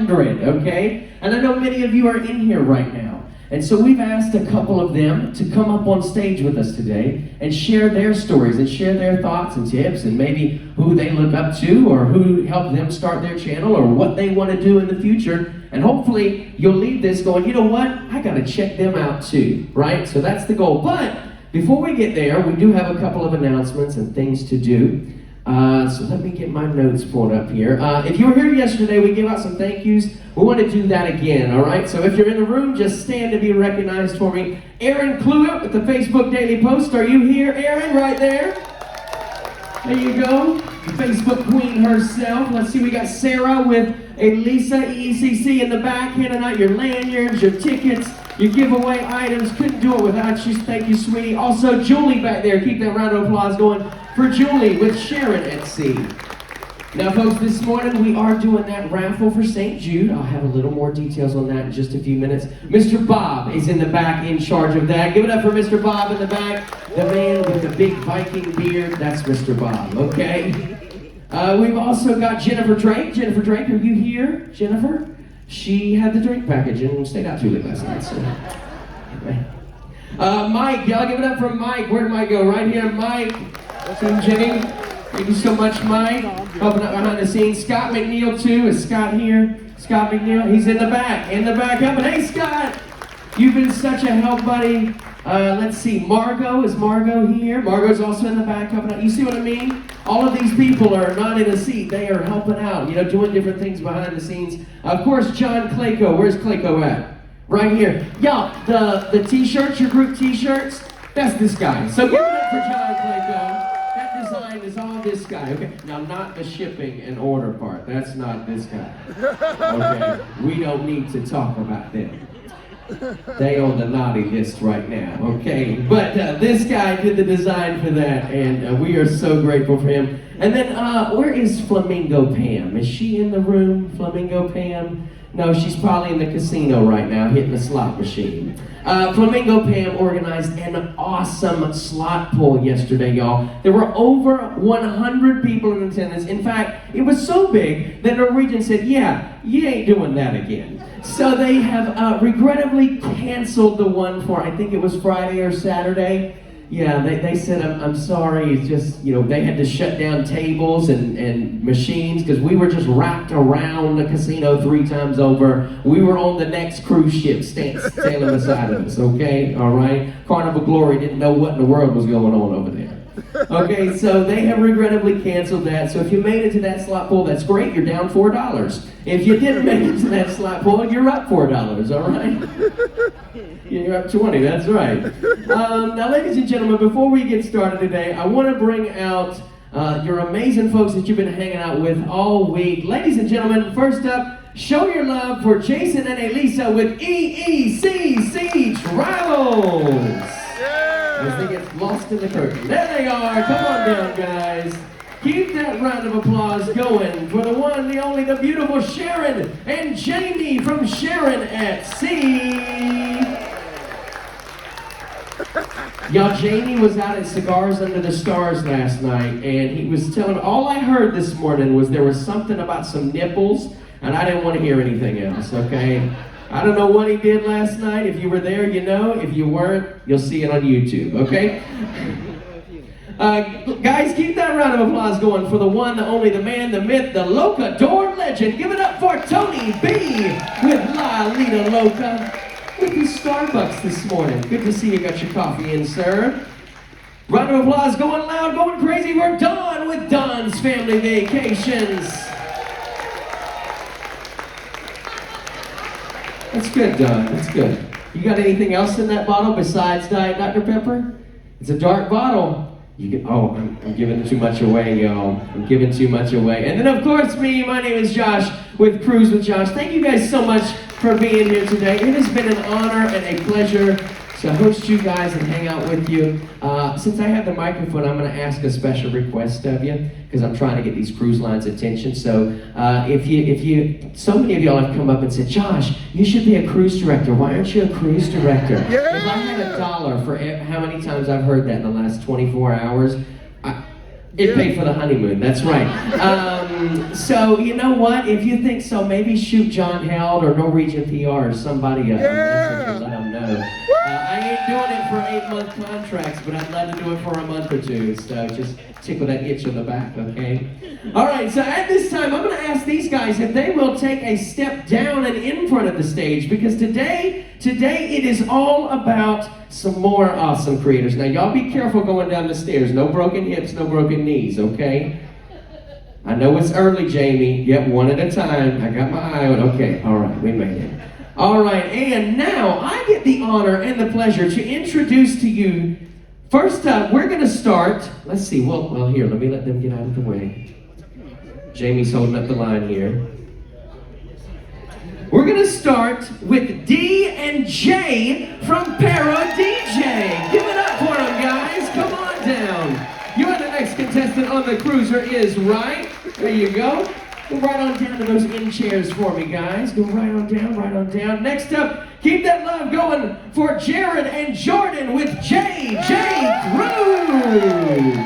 100, okay? And I know many of you are in here right now. And so we've asked a couple of them to come up on stage with us today and share their stories and share their thoughts and tips and maybe who they look up to or who helped them start their channel or what they want to do in the future. And hopefully you'll leave this going, you know what? I got to check them out too, right? So that's the goal. But before we get there, we do have a couple of announcements and things to do. So let me get my notes pulled up here. If you were here yesterday, we gave out some thank yous. We want to do that again, all right? So if you're in the room, just stand to be recognized for me. Erin Cluett with the Facebook Daily Post. Are you here, Erin? Right there. There you go. The Facebook queen herself. Let's see, we got Sarah with Elisa, EECC in the back, handing out your lanyards, your tickets, your giveaway items. Couldn't do it without you. Thank you, sweetie. Also, Julie back there. Keep that round of applause going for Julie with Sharon at Sea. Now, folks, this morning we are doing that raffle for St. Jude. I'll have a little more details on that in just a few minutes. Mr. Bob is in the back in charge of that. Give it up for Mr. Bob in the back. The man with the big Viking beard, that's Mr. Bob, okay? We've also got Jennifer Drake. Jennifer Drake, are you here, Jennifer? She had the drink package and stayed out too late last night, so... Anyway. Mike, y'all give it up for Mike. Where'd Mike go? Right here, Mike. And Jenny. Thank you so much, Mike. Helping out behind the scenes. Scott McNeil, too. Is Scott here? Scott McNeil, he's in the back. Helping. Hey, Scott! You've been such a help, buddy. Let's see. Margot, is Margot here? Margot's also in the back helping out. You see what I mean? All of these people are not in a seat. They are helping out, doing different things behind the scenes. Of course, John Clayco. Where's Clayco at? Right here. Y'all, the t-shirts, your group t-shirts, that's this guy. So give it up for John Clayco. That design is all this guy, okay? Now, not the shipping and order part. That's not this guy. Okay? We don't need to talk about them. They on the naughty list right now, okay? But this guy did the design for that, and we are so grateful for him. And then, where is Flamingo Pam? Is she in the room, Flamingo Pam? No, she's probably in the casino right now, hitting the slot machine. Flamingo Pam organized an awesome slot pull yesterday, y'all. There were over 100 people in attendance. In fact, it was so big that Norwegian said, yeah, you ain't doing that again. So they have regrettably canceled the one for, I think it was Friday or Saturday. Yeah, they said, I'm sorry, it's just, they had to shut down tables and machines because we were just wrapped around the casino 3 times over. We were on the next cruise ship sailing beside of us, okay? All right? Carnival Glory didn't know what in the world was going on over there. Okay, so they have regrettably canceled that. So if you made it to that slot pull, that's great. You're down $4. If you didn't make it to that slot pull, you're up $4, all right? You're up 20, that's right. Now, ladies and gentlemen, before we get started today, I want to bring out your amazing folks that you've been hanging out with all week. Ladies and gentlemen, first up, show your love for Jason and Elisa with EECC Travels. As they get lost in the curtain. There they are. Come on down, guys. Keep that round of applause going for the one, the only, the beautiful Sharon and Jamie from Sharon at Sea. Y'all, Jamie was out at Cigars Under the Stars last night, and he was telling, all I heard this morning was there was something about some nipples, and I didn't want to hear anything else, okay? I don't know what he did last night. If you were there, you know. If you weren't, you'll see it on YouTube, okay? Guys, keep that round of applause going for the one, the only, the man, the myth, the Loca door legend. Give it up for Tony B with Lido Loca with the Starbucks this morning. Good to see you got your coffee in, sir. Round of applause going loud, going crazy for Don with Don's Family Vacations. That's good, Don. That's good. You got anything else in that bottle besides Diet Dr. Pepper? It's a dark bottle. I'm giving too much away, y'all. I'm giving too much away. And then, of course, me. My name is Josh with Cruise with Josh. Thank you guys so much for being here today. It has been an honor and a pleasure to host you guys and hang out with you. Since I have the microphone, I'm going to ask a special request of you because I'm trying to get these cruise lines' attention. So so many of y'all have come up and said, Josh, you should be a cruise director. Why aren't you a cruise director? If I had $1 for how many times I've heard that in the last 24 hours, it paid for the honeymoon. That's right. So, you know what? If you think so, maybe shoot John Held or Norwegian PR or somebody a message and let them know. I ain't doing it for 8-month contracts, but I'd love to do it for a month or two. So just tickle that itch on the back, okay? All right, so at this time, I'm going to ask these guys if they will take a step down and in front of the stage, because today it is all about some more awesome creators. Now, y'all be careful going down the stairs. No broken hips, no broken knees, okay? I know it's early, Jamie. Yep, one at a time. I got my eye on. Okay, all right, we made it. All right, and now I get the honor and the pleasure to introduce to you. First up, we're going to start. Let's see. Well, here, let me let them get out of the way. Jamie's holding up the line here. We're going to start with D and J from Para DJ. Give it up for them, guys. Come on down. You're the next contestant on the cruiser is right. There you go. Go right on down to those in chairs for me, guys. Go right on down, right on down. Next up, keep that love going for Jared and Jordan with JJ Cruz.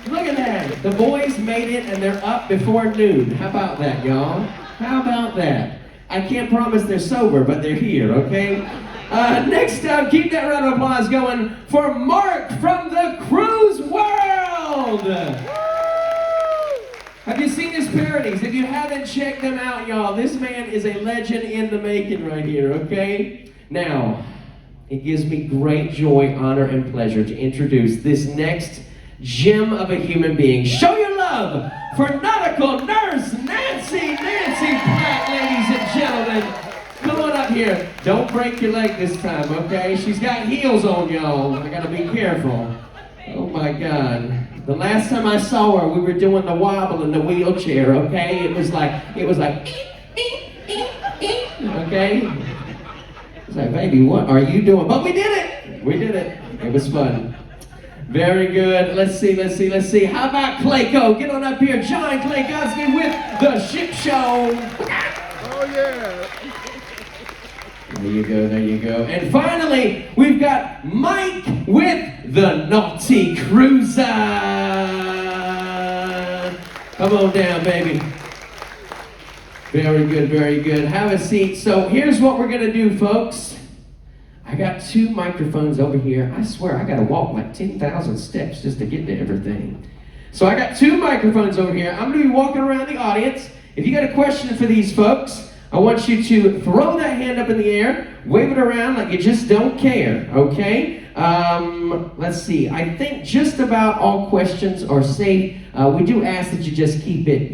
Look at that. The boys made it and they're up before noon. How about that, y'all? How about that? I can't promise they're sober, but they're here, okay? Next up, keep that round of applause going for Mark from the Cruise World. Have you seen his parodies? If you haven't, check them out, y'all. This man is a legend in the making right here, okay? Now, it gives me great joy, honor, and pleasure to introduce this next gem of a human being. Show your love for nautical nurse Nancy Pratt, ladies and gentlemen. Come on up here. Don't break your leg this time, okay? She's got heels on, y'all. I gotta be careful. Oh my God. The last time I saw her, we were doing the wobble in the wheelchair, okay? It was like, okay? It's like, baby, what are you doing? But we did it! We did it. It was fun. Very good. Let's see. How about Clayco? Get on up here. John Claykowski with The Ship Show. Oh, yeah. There you go. And finally, we've got Mike with The Naughty Cruiser. Come on down, baby. Very good. Have a seat. So here's what we're going to do, folks. I got 2 microphones over here. I swear, I got to walk like 10,000 steps just to get to everything. So I got 2 microphones over here. I'm going to be walking around the audience. If you got a question for these folks, I want you to throw that hand up in the air, wave it around like you just don't care, okay? Let's see. I think just about all questions are safe. We do ask that you just keep it,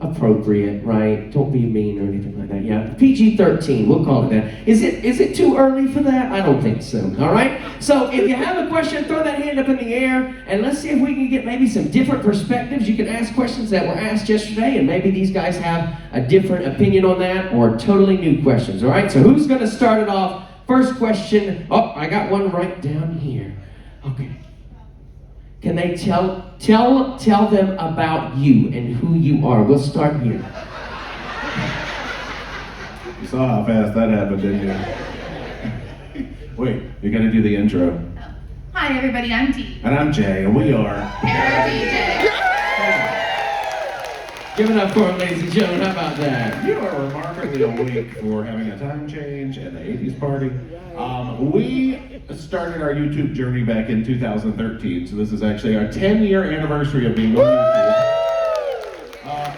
appropriate, right? Don't be mean or anything like that. Yeah, PG-13, we'll call it that. Is it too early for that? I don't think so, all right? So if you have a question, throw that hand up in the air, and let's see if we can get maybe some different perspectives. You can ask questions that were asked yesterday, and maybe these guys have a different opinion on that, or totally new questions, all right? So who's going to start it off? First question. Oh, I got one right down here. Okay. Can they tell them about you and who you are? We'll start here. You saw how fast that happened, didn't you? Wait, you gotta do the intro. Hi everybody, I'm Dee. And I'm Jay, and we are Para DJ. Give it up for him, ladies and gentlemen. How about that? You are remarkably awake for having a time change and the 80s party. We started our YouTube journey back in 2013, so this is actually our 10-year anniversary of being on YouTube.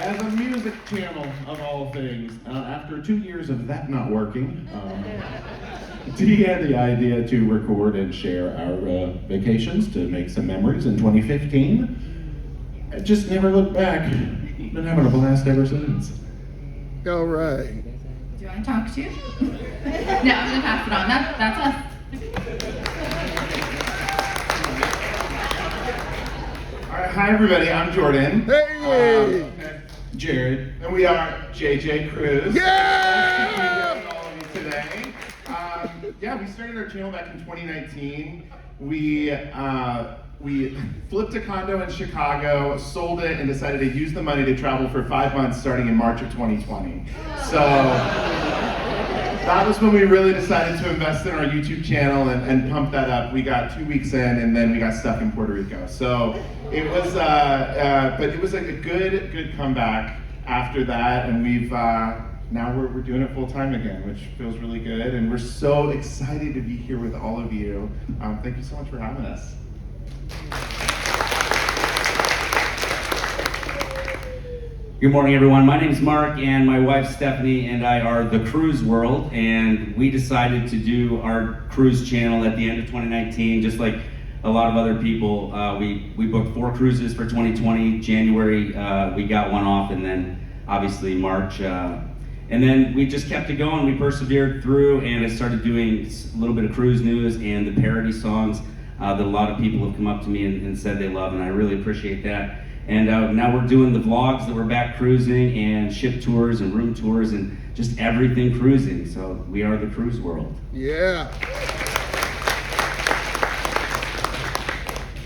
As a music channel, of all things, after 2 years of that not working, Dee had the idea to record and share our vacations to make some memories in 2015. I just never looked back. Been having a blast ever since. All right. Do you want to talk to you? No, I'm gonna pass it on. That's us. All right, hi everybody, I'm Jordan. Hey! Jared. And we are JJ Cruz. Yeah! Nice to meet all of you today. We started our channel back in 2019. We flipped a condo in Chicago, sold it, and decided to use the money to travel for 5 months starting in March of 2020. So, that was when we really decided to invest in our YouTube channel and pump that up. We got 2 weeks in, and then we got stuck in Puerto Rico. So it was, but it was like a good comeback after that, and we've now we're doing it full time again, which feels really good, and we're so excited to be here with all of you. Thank you so much for having us. Good morning, everyone. My name is Mark, and my wife Stephanie and I are the Cruise World, and we decided to do our cruise channel at the end of 2019, just like a lot of other people. We booked 4 cruises for 2020. January, we got one off, and then obviously March. And then we just kept it going. We persevered through, and I started doing a little bit of cruise news and the parody songs that a lot of people have come up to me and said they love, and I really appreciate that. And now we're doing the vlogs that we're back cruising, and ship tours and room tours and just everything cruising. So we are the Cruise World. Yeah.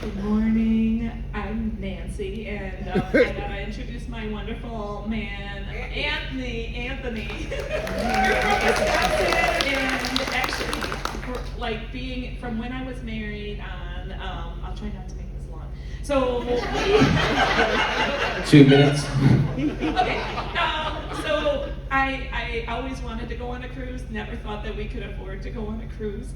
Good morning, I'm Nancy, and I gotta introduce my wonderful man, Anthony. You're from Wisconsin, and actually, like being from when I was married on, I'll try not to make this long. So, 2 minutes. okay, so I always wanted to go on a cruise, never thought that we could afford to go on a cruise.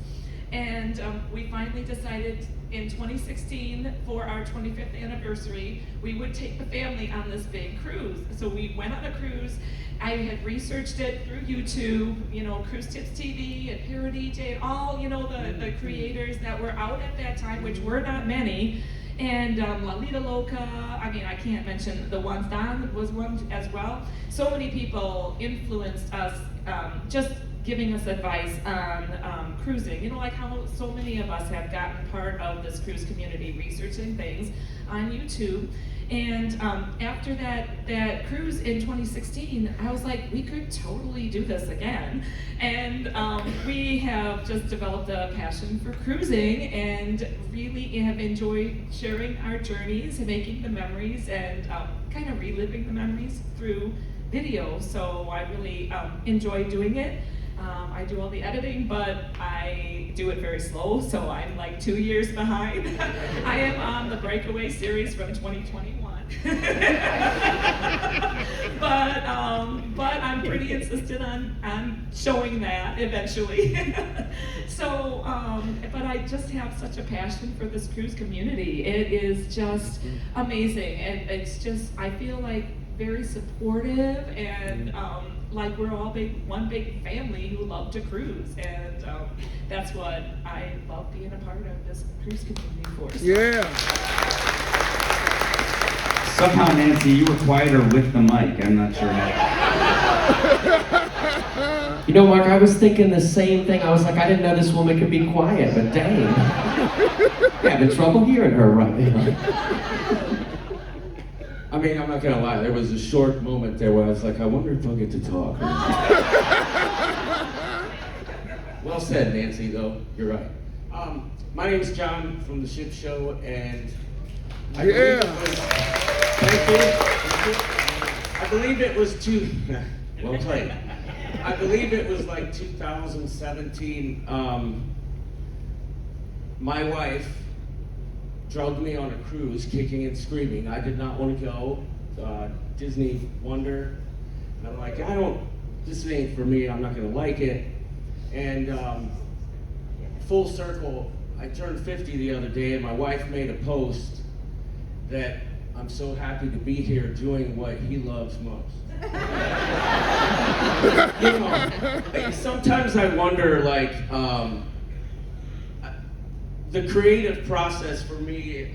And we finally decided in 2016 for our 25th anniversary, we would take the family on this big cruise. So we went on a cruise. I had researched it through YouTube, you know, Cruise Tips TV and Parody Day, and all, you know, the creators that were out at that time, which were not many. And Lido Loca, I mean, I can't mention the ones. Don was one as well. So many people influenced us, just giving us advice on cruising. You know, like how so many of us have gotten part of this cruise community, researching things on YouTube. And after that cruise in 2016, I was like, we could totally do this again. And we have just developed a passion for cruising and really have enjoyed sharing our journeys and making the memories and kind of reliving the memories through video. So I really enjoy doing it. I do all the editing, but I do it very slow, so I'm like 2 years behind. I am on the Breakaway series from 2021. But I'm pretty insistent on showing that eventually. So, but I just have such a passion for this cruise community. It is just amazing, and it's just, I feel like very supportive, and like we're all one big family who love to cruise, and that's what I love being a part of this cruise community for. Yeah. Somehow, Nancy, you were quieter with the mic. I'm not sure how. You know, Mark, I was thinking the same thing. I was like, I didn't know this woman could be quiet, but dang. I'm having trouble hearing her right now. I mean, I'm not gonna lie, there was a short moment there where I was like, I wonder if I'll get to talk. Well said, Nancy, though. You're right. My name's John from the Ship Show, and I believe it was, thank you. I believe it was well played. I believe it was like 2017. My wife drugged me on a cruise, kicking and screaming. I did not want to go. Disney Wonder. And I'm like, this ain't for me. I'm not gonna like it. And full circle, I turned 50 the other day, and my wife made a post that I'm so happy to be here doing what he loves most. You know, sometimes I wonder, like, the creative process for me,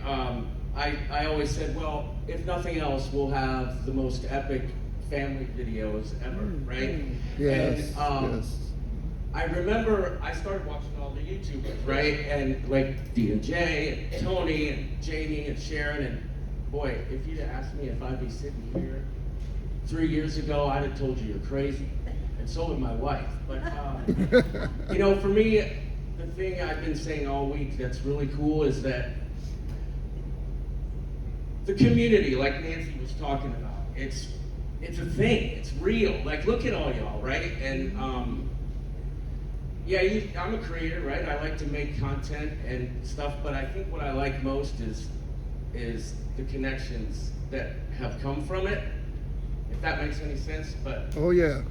I always said, well, if nothing else, we'll have the most epic family videos ever, right? Yes. And Yes. I remember I started watching all the YouTubers, right? And like D&J and Tony and Jamie and Sharon, and boy, if you'd have asked me if I'd be sitting here 3 years ago, I'd have told you you're crazy. And so would my wife. But, you know, for me, the thing I've been saying all week that's really cool is that the community, like Nancy was talking about, it's a thing, it's real. Like, look at all y'all, right? And Yeah, I'm a creator, right? I like to make content and stuff, but I think what I like most is the connections that have come from it, if that makes any sense. But Oh, yeah.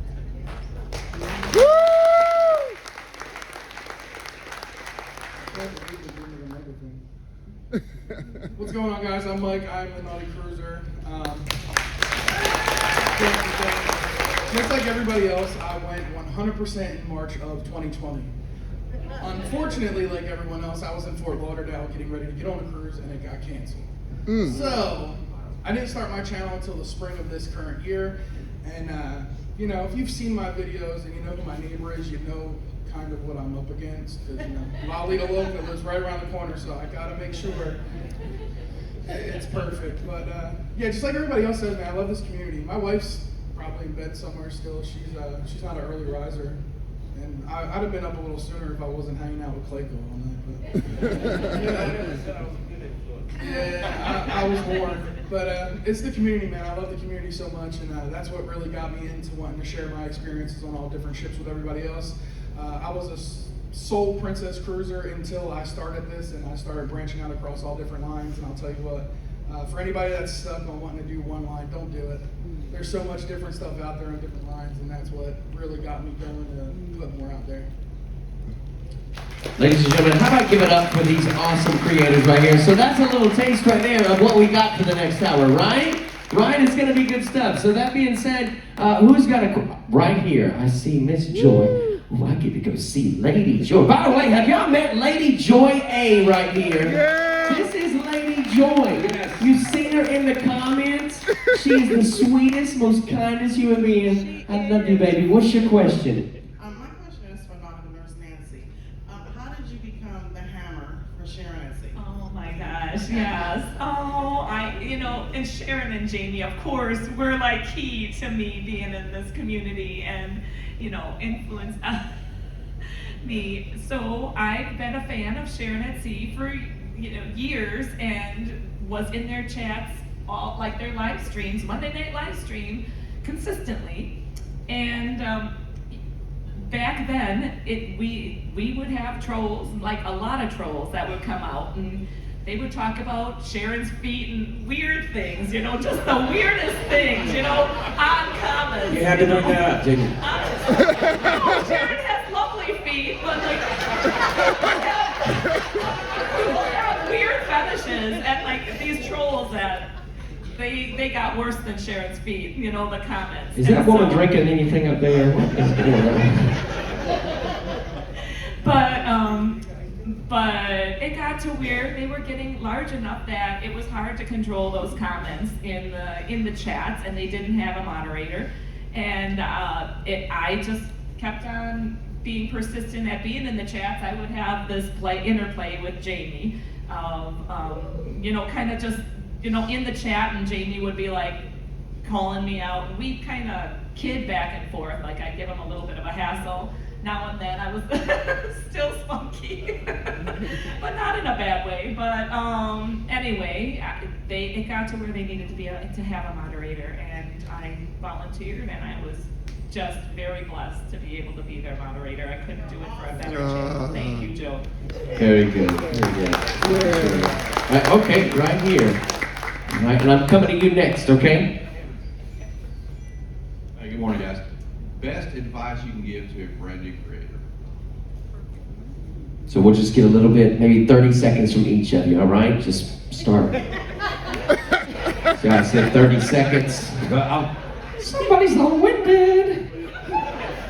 What's going on, guys? I'm Mike. I'm the Naughty Cruiser. Just like everybody else, I went 100% in March of 2020. Unfortunately, like everyone else, I was in Fort Lauderdale getting ready to get on a cruise, and it got canceled. So I didn't start my channel until the spring of this current year. And you know, if you've seen my videos and you know who my neighbor is, you know kind of what I'm up against. Because you know, Lido Loca lives right around the corner, so I gotta make sure it's perfect. But yeah, just like everybody else says, man, I love this community. My wife's probably in bed somewhere still. She's not an early riser, and I'd have been up a little sooner if I wasn't hanging out with Clayco all night. But yeah, I was born. But it's the community, man. I love the community so much, and that's what really got me into wanting to share my experiences on all different ships with everybody else. I was a sole Princess Cruiser until I started this, and I started branching out across all different lines. And I'll tell you what, for anybody that's stuck on wanting to do one line, don't do it. There's so much different stuff out there on different lines, and that's what really got me going to put more out there. Ladies and gentlemen, how about give it up for these awesome creators right here? So that's a little taste right there of what we got for the next hour, right? Right? It's going to be good stuff. So that being said, who's got a... Right here, I see Miss Joy. Ooh, I get to go see Lady Joy. By the way, have y'all met Lady Joy A right here? Yeah. This is Lady Joy. Yes. You've seen her in the comments. She's the sweetest, most kindest human being. I love you, baby. What's your question? My question is for Nautical Nurse Nancy. How did you become the hammer for Sharon at Sea? Oh my gosh, yes. Oh, and Sharon and Jamie, of course, were like key to me being in this community and, influence me. So I've been a fan of Sharon at Sea for, years and was in their chats, all like their live streams, Monday night live stream, consistently. And back then, we would have trolls, like a lot of trolls that would come out, and they would talk about Sharon's feet and weird things, just the weirdest things, odd comments. you had to bring that up, didn't you? No, Sharon has lovely feet, but like, people have weird fetishes, and like these trolls that they got worse than Sharon's feet, the comments. Is that woman drinking anything up there? But it got to where they were getting large enough that it was hard to control those comments in the chats, and they didn't have a moderator. And I just kept on being persistent at being in the chats. I would have this interplay with Jamie, kind of just in the chat, and Jamie would be like calling me out, and we'd kind of kid back and forth. Like I'd give him a little bit of a hassle. Now and then I was still spunky, but not in a bad way. But anyway, it got to where they needed to have a moderator, and I volunteered, and I was just very blessed to be able to be their moderator. I couldn't do it for a better channel. Thank you, Joe. Very good. Very good. Yeah. Okay, right here. Right, and I'm coming to you next, okay? Hey, good morning, guys. Best advice you can give to a brand new creator? So we'll just get a little bit, maybe 30 seconds from each of you, all right? Just start. So I said 30 seconds. Somebody's long-winded.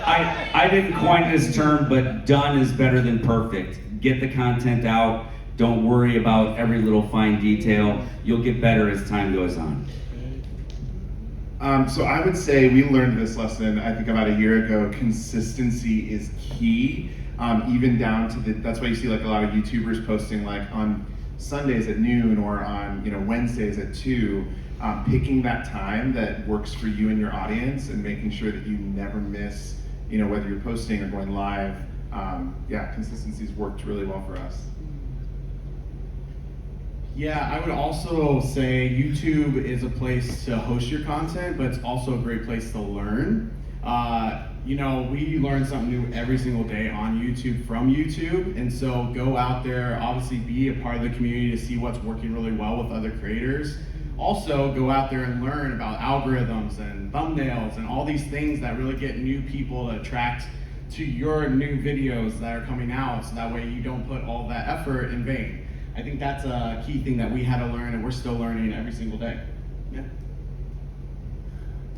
I didn't coin this term, but done is better than perfect. Get the content out. Don't worry about every little fine detail. You'll get better as time goes on. So I would say we learned this lesson, I think about a year ago. Consistency is key, even down to that's why you see like a lot of YouTubers posting like on Sundays at noon or on Wednesdays at 2, picking that time that works for you and your audience and making sure that you never miss, whether you're posting or going live. Consistency's worked really well for us. Yeah, I would also say YouTube is a place to host your content, but it's also a great place to learn. you know, we learn something new every single day on YouTube from YouTube, and so go out there, obviously be a part of the community to see what's working really well with other creators. Also, go out there and learn about algorithms and thumbnails and all these things that really get new people to attract to your new videos that are coming out, so that way you don't put all that effort in vain. I think that's a key thing that we had to learn, and we're still learning every single day. Yeah.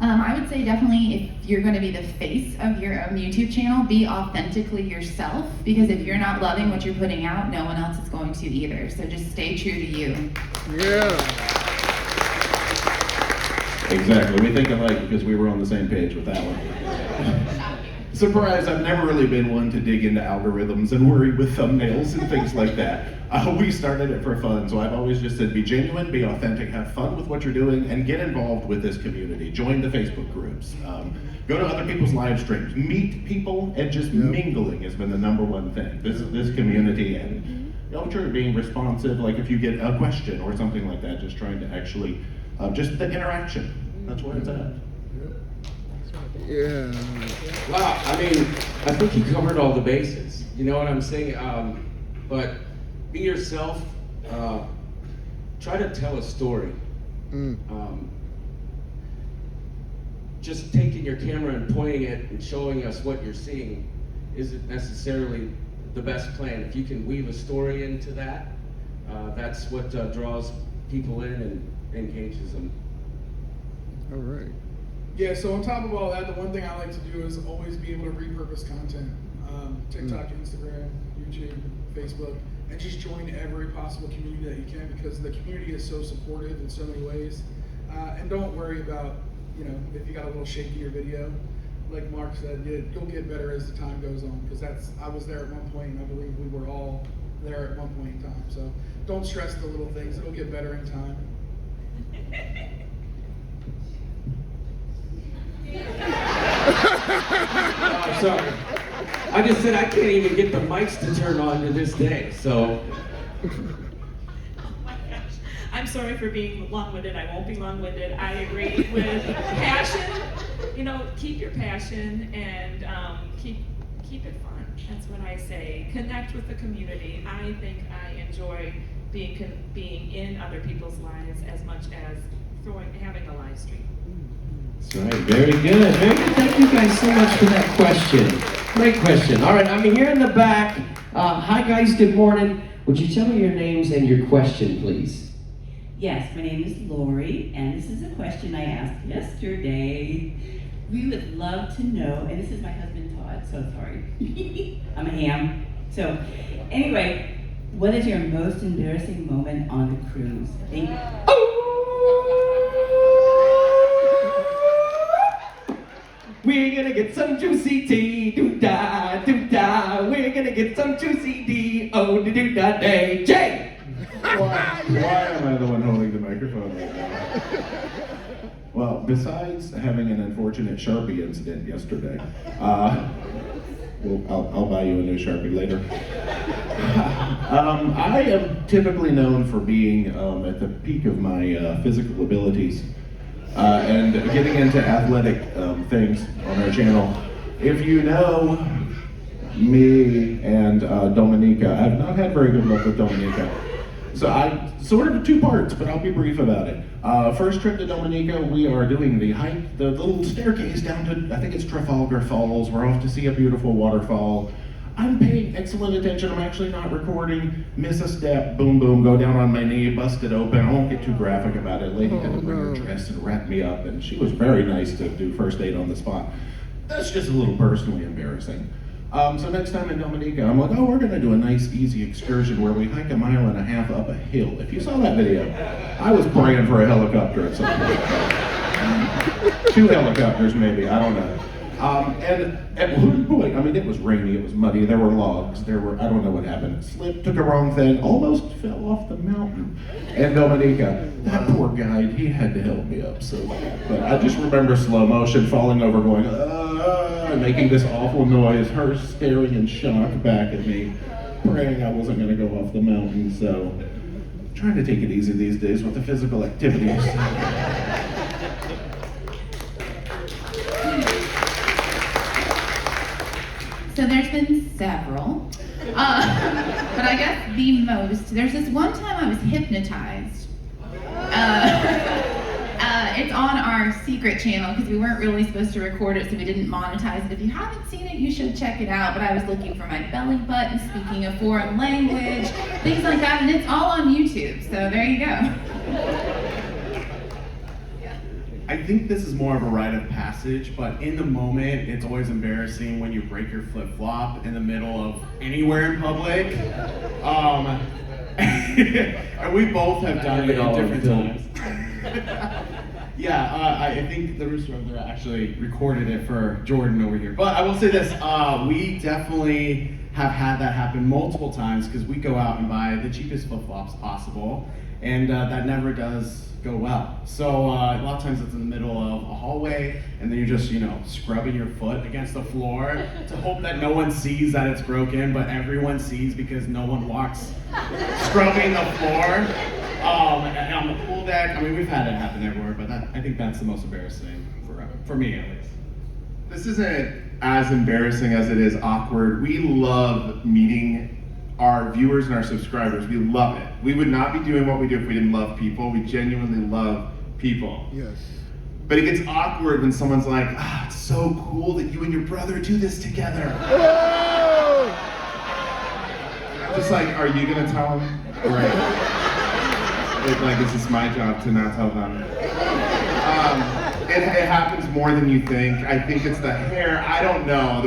I would say definitely if you're going to be the face of your own YouTube channel, be authentically yourself, because if you're not loving what you're putting out, no one else is going to either. So just stay true to you. Yeah. Exactly. We think alike because we were on the same page with that one. Surprise, I've never really been one to dig into algorithms and worry with thumbnails and things like that. We started it for fun, so I've always just said be genuine, be authentic, have fun with what you're doing, and get involved with this community. Join the Facebook groups. Go to other people's live streams. Meet people, and just mingling has been the #1 thing. This community, and you're being responsive, like if you get a question or something like that, just trying to actually, just the interaction. That's where it's at. Yeah. Wow, I mean, I think you covered all the bases. You know what I'm saying? But be yourself. Try to tell a story. Just taking your camera and pointing it and showing us what you're seeing isn't necessarily the best plan. If you can weave a story into that, that's what draws people in and engages them. All right. Yeah, so on top of all that, the one thing I like to do is always be able to repurpose content. TikTok, Instagram, YouTube, Facebook, and just join every possible community that you can, because the community is so supportive in so many ways. And don't worry about, if you got a little shakier video. Like Mark said, you'll get better as the time goes on, because I was there at one point, and I believe we were all there at one point in time. So don't stress the little things, it'll get better in time. Sorry. I just said I can't even get the mics to turn on to this day, so. Oh my gosh. I'm sorry for being long-winded. I won't be long-winded. I agree with passion. Keep your passion and keep it fun. That's what I say. Connect with the community. I think I enjoy being in other people's lives as much as having a live stream. That's right. Very good. Very good. Thank you guys so much for that question. Great question. All right, I'm here in the back. Hi, guys. Good morning. Would you tell me your names and your question, please? Yes, my name is Lori, and this is a question I asked yesterday. We would love to know, and this is my husband Todd, so sorry. I'm a ham. So, anyway, what is your most embarrassing moment on the cruise? Thank you. We're gonna get some juicy tea, doo-da, doo-da. We're gonna get some juicy tea, oh, doo-da, day. Jay! Why am I the one holding the microphone right now? Well, besides having an unfortunate Sharpie incident yesterday, I'll buy you a new Sharpie later. I am typically known for being at the peak of my physical abilities. And getting into athletic things on our channel. If you know me and Dominica, I've not had very good luck with Dominica. So I sort of 2 parts, but I'll be brief about it. First trip to Dominica, we are doing the hike, the little staircase down to, I think it's Trafalgar Falls. We're off to see a beautiful waterfall. I'm paying excellent attention. I'm actually not recording. Miss a step, boom, boom, go down on my knee, bust it open. I won't get too graphic about it. Lady had to bring her dress and wrap me up, and she was very nice to do first aid on the spot. That's just a little personally embarrassing. So next time in Dominica, I'm like, we're gonna do a nice, easy excursion where we hike 1.5 miles up a hill. If you saw that video, I was praying for a helicopter at some point. 2 helicopters maybe, I don't know. And boy, it was rainy, it was muddy, there were logs, I don't know what happened. Slipped, took a wrong thing, almost fell off the mountain. And Dominica, that poor guide, he had to help me up so bad. But I just remember slow motion, falling over, going, making this awful noise, her staring in shock back at me, praying I wasn't gonna go off the mountain, so trying to take it easy these days with the physical activities. So there's been several. But I guess the most, there's this one time I was hypnotized. It's on our secret channel because we weren't really supposed to record it, so we didn't monetize it. If you haven't seen it, you should check it out. But I was looking for my belly button, speaking a foreign language, things like that, and it's all on YouTube. So there you go. I think this is more of a rite of passage, but in the moment, it's always embarrassing when you break your flip-flop in the middle of anywhere in public. And we both have done it at different times. Yeah, I think the Rooster over there actually recorded it for Jordan over here. But I will say this, we definitely have had that happen multiple times because we go out and buy the cheapest flip-flops possible, and that never does go well. So a lot of times it's in the middle of a hallway, and then you're just, scrubbing your foot against the floor to hope that no one sees that it's broken, but everyone sees because no one walks scrubbing the floor. And on the pool deck, we've had it happen everywhere, but I think that's the most embarrassing for me at least. This isn't as embarrassing as it is awkward. We love meeting our viewers and our subscribers. We love it. We would not be doing what we do if we didn't love people. We genuinely love people. Yes. But it gets awkward when someone's like, it's so cool that you and your brother do this together. Just like, are you gonna tell them? Right. Like, this is my job to not tell them. It happens more than you think. I think it's the hair. I don't know.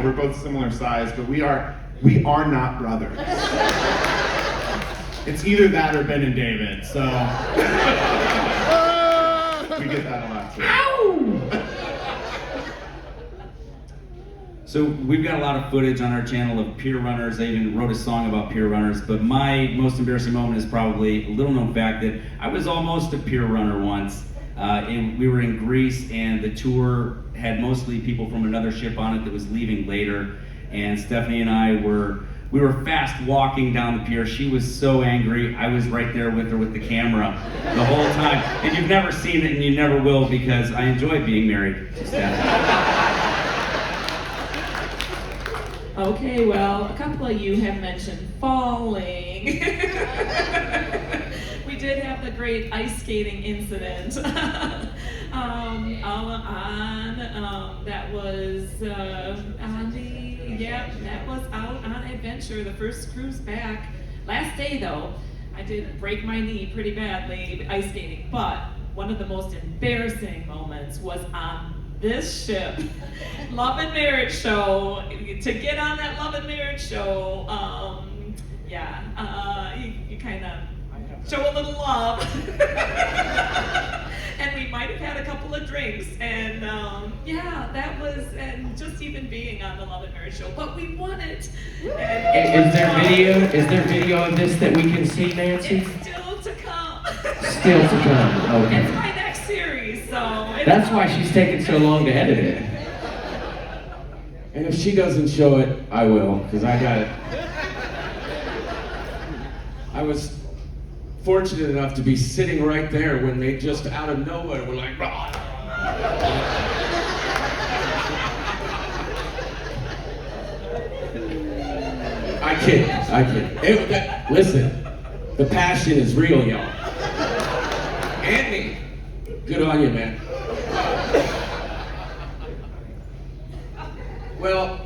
We're both similar size, but we are not brothers. It's either that or Ben and David, so. We get that a lot too. So we've got a lot of footage on our channel of peer runners. I even wrote a song about peer runners, but my most embarrassing moment is probably a little known fact that I was almost a peer runner once. We were in Greece, and the tour had mostly people from another ship on it that was leaving later, and Stephanie and I we were fast walking down the pier. She was so angry. I was right there with her with the camera the whole time. And you've never seen it, and you never will, because I enjoy being married to Stephanie. Okay, well, a couple of you have mentioned falling. We did have the great ice skating incident. That was out on Adventure, the first cruise back. Last day though, I did break my knee pretty badly ice skating, but one of the most embarrassing moments was on this ship, Love and Marriage Show. To get on that Love and Marriage Show, you kind of show a little love. And we might have had a couple of drinks, and and just even being on the Love and Marriage Show, but we won it. Is there video of this that we can see, Nancy? It's still to come. Still to come, okay. It's my next series, so. That's why she's taking so long to edit it. And if she doesn't show it, I will, because I got it. I was fortunate enough to be sitting right there when they just out of nowhere were like, "Rah." I kid. Listen, the passion is real, y'all. Andy, good on you, man. Well,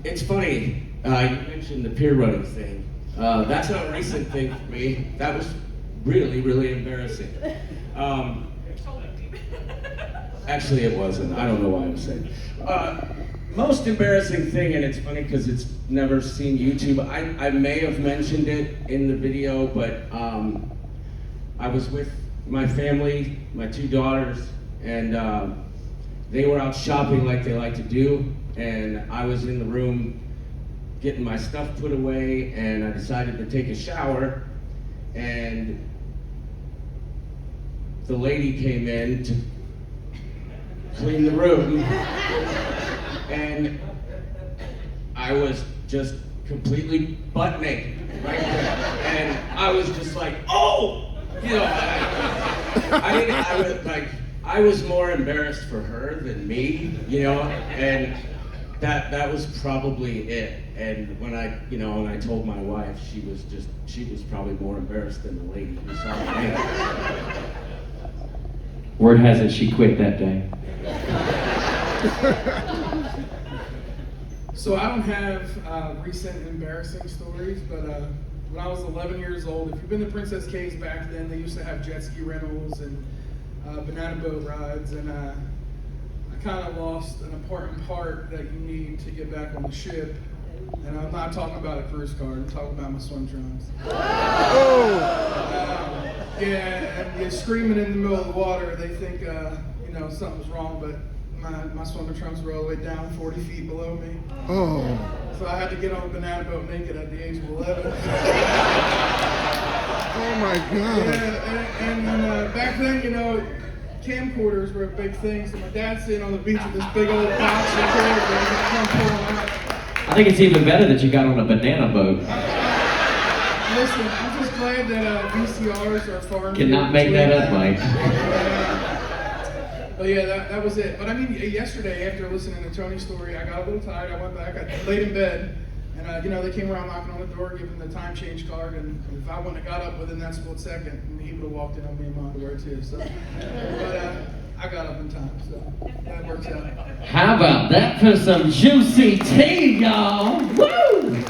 it's funny, you mentioned the peer running thing. That's a recent thing for me. That was really, really embarrassing. Actually, it wasn't. I don't know why I'm saying. Most embarrassing thing, and it's funny because it's never seen YouTube. I may have mentioned it in the video, but I was with my family, my two daughters, and they were out shopping like they like to do, and I was in the room getting my stuff put away, and I decided to take a shower, and the lady came in to clean the room, and I was just completely butt naked right there, and I was just like, oh, I was more embarrassed for her than me, and that was probably it. And when I told my wife, she was probably more embarrassed than the lady who saw me. Word has it she quit that day. So I don't have recent embarrassing stories, but when I was 11 years old, if you've been to Princess Caves back then, they used to have jet ski rentals and banana boat rides, and I kind of lost an important part that you need to get back on the ship. And I'm not talking about a cruise card, I'm talking about my swim trunks. Yeah, and you're screaming in the middle of the water, they think something's wrong, but my swimming trunks were all the way down 40 feet below me. Oh. So I had to get on a banana boat naked at the age of 11. Oh my God. Yeah, and back then, camcorders were a big thing. So my dad's sitting on the beach with this big old box of camcorders, and I come pulling out. I think it's even better that you got on a banana boat. Listen, I'm just glad that VCRs are far. Cannot make that up, Mike. But yeah, that was it. But I mean, yesterday after listening to Tony's story, I got a little tired. I went back, I laid in bed, and they came around knocking on the door, giving the time change card, and if I wouldn't have got up within that split second, he would have walked in on me in my underwear too. So, but I got up in time, so that works out. How about that for some juicy tea, y'all? Woo!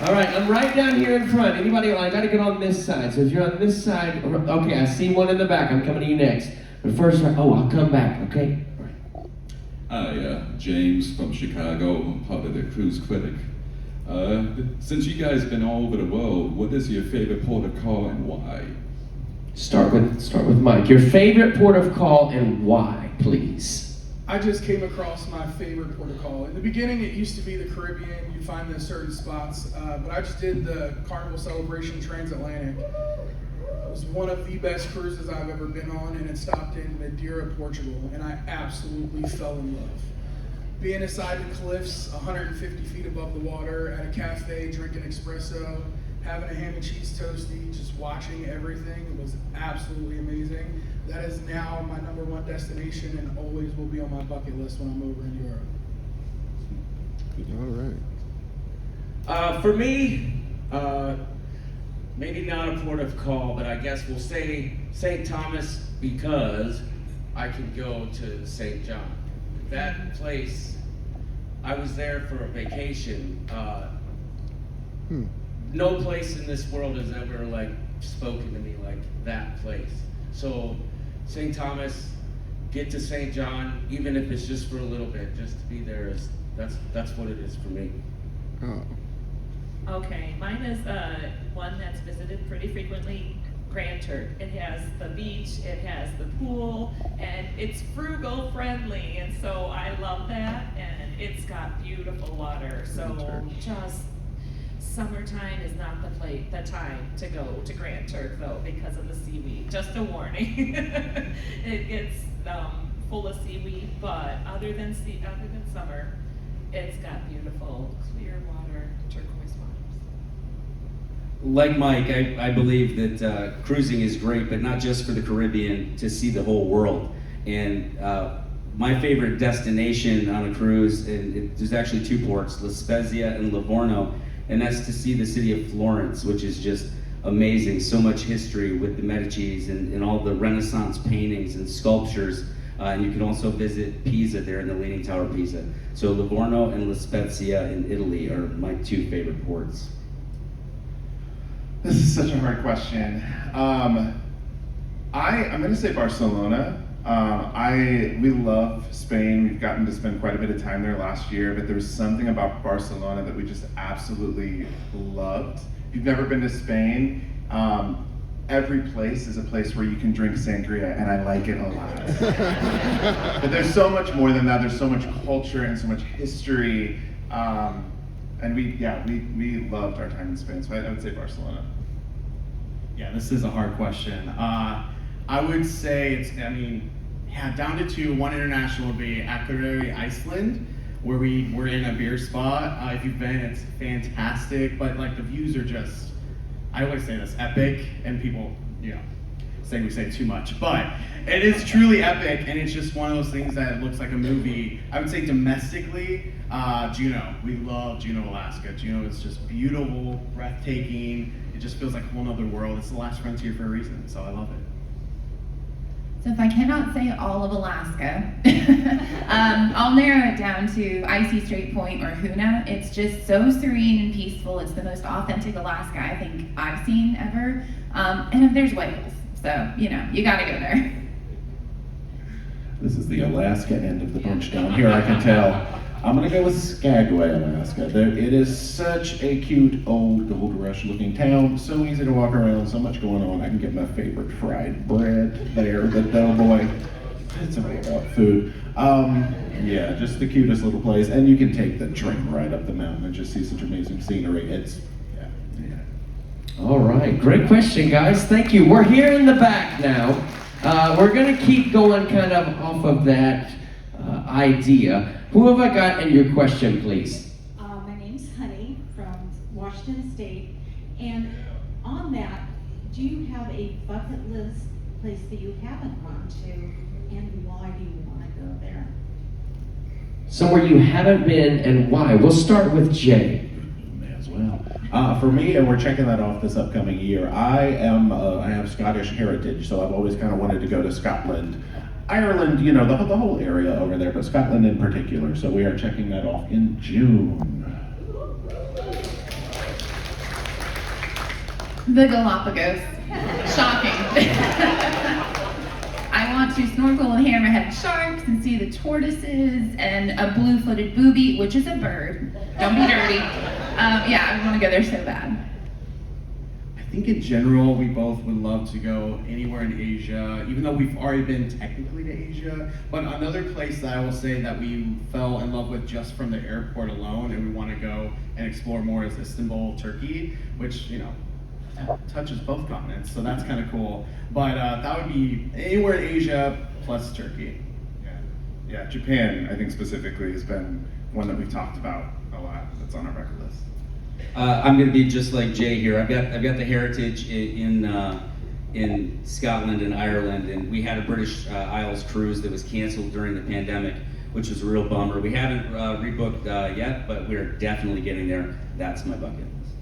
All right, I'm right down here in front. Anybody? I got to get on this side. So if you're on this side, okay, I see one in the back. I'm coming to you next. But first, I'll come back, okay? Hi, James from Chicago. I'm part of the Cruise Critic. Since you guys have been all over the world, what is your favorite port of call and why? Start with Mike. Your favorite port of call and why, please? I just came across my favorite port of call. In the beginning, it used to be the Caribbean. You'd find them in certain spots. But I just did the Carnival Celebration Transatlantic. It was one of the best cruises I've ever been on, and it stopped in Madeira, Portugal, and I absolutely fell in love. Being aside the cliffs, 150 feet above the water, at a cafe, drinking espresso, having a ham and cheese toasty, just watching everything, it was absolutely amazing. That is now my #1 destination and always will be on my bucket list when I'm over in Europe. All right. For me, maybe not a port of call, but I guess we'll say St. Thomas because I can go to St. John. That place, I was there for a vacation. No place in this world has ever spoken to me like that place. So St. Thomas, get to St. John, even if it's just for a little bit, just to be there that's what it is for me. Oh. Okay, mine is one that's visited pretty frequently, Grand Turk. It has the beach, it has the pool, and it's frugal friendly, and so I love that, and it's got beautiful water. So just summertime is not the time to go to Grand Turk though, because of the seaweed. Just a warning. It gets full of seaweed, but other than summer, it's got beautiful clear water, turquoise waters. Like Mike, I believe that cruising is great, but not just for the Caribbean, to see the whole world. And my favorite destination on a cruise, there's actually 2 ports, La Spezia and Livorno, and that's to see the city of Florence, which is just amazing. So much history with the Medicis and all the Renaissance paintings and sculptures. And you can also visit Pisa there in the Leaning Tower of Pisa. So Livorno and La Spezia in Italy are my 2 favorite ports. This is such a hard question. I'm going to say Barcelona. We love Spain. We've gotten to spend quite a bit of time there last year, but there was something about Barcelona that we just absolutely loved. If you've never been to Spain, every place is a place where you can drink sangria, and I like it a lot. But there's so much more than that. There's so much culture and so much history. And we loved our time in Spain, so I would say Barcelona. Yeah, this is a hard question. I would say down to 2. One international would be Akureyri, Iceland, where we were in a beer spot. If you've been, it's fantastic, but the views are just, I always say this, epic, and people, say we say too much, but it is truly epic, and it's just one of those things that looks like a movie. I would say domestically, Juneau. We love Juneau, Alaska. Juneau is just beautiful, breathtaking. It just feels like a whole nother world. It's the last frontier for a reason, so I love it. So if I cannot say all of Alaska, I'll narrow it down to Icy Strait Point or Hoona. It's just so serene and peaceful. It's the most authentic Alaska I think I've seen ever. And there's whales, so you gotta go there. This is the Alaska end of the bunch down here, I can tell. I'm gonna go with Skagway, Alaska. It is such a cute, old, gold rush looking town. So easy to walk around, so much going on. I can get my favorite fried bread there, the doughboy. It's all about food. Yeah, just the cutest little place. And you can take the train right up the mountain and just see such amazing scenery. Yeah. All right, great question, guys. Thank you. We're here in the back now. We're gonna keep going kind of off of that idea. Who have I got in your question, please? My name's Honey from Washington State, and on that, do you have a bucket list place that you haven't gone to, and why do you want to go there? Somewhere you haven't been and why? We'll start with Jay. May as well. For me, and we're checking that off this upcoming year, I have Scottish heritage, so I've always kind of wanted to go to Scotland. Ireland, the whole area over there, but Scotland in particular. So we are checking that off in June. The Galapagos. Shocking. I want to snorkel with hammerhead sharks and see the tortoises and a blue-footed booby, which is a bird. Don't be dirty. I want to go there so bad. I think in general, we both would love to go anywhere in Asia, even though we've already been technically to Asia. But another place that I will say that we fell in love with just from the airport alone, and we want to go and explore more, is Istanbul, Turkey, which, touches both continents, so that's kind of cool. But that would be anywhere in Asia plus Turkey. Yeah, Japan, I think specifically, has been one that we've talked about a lot. That's on our bucket list. I'm going to be just like Jay here. I've got the heritage in Scotland and Ireland, and we had a British Isles cruise that was canceled during the pandemic, which was a real bummer. We haven't rebooked yet, but we're definitely getting there. That's my bucket list.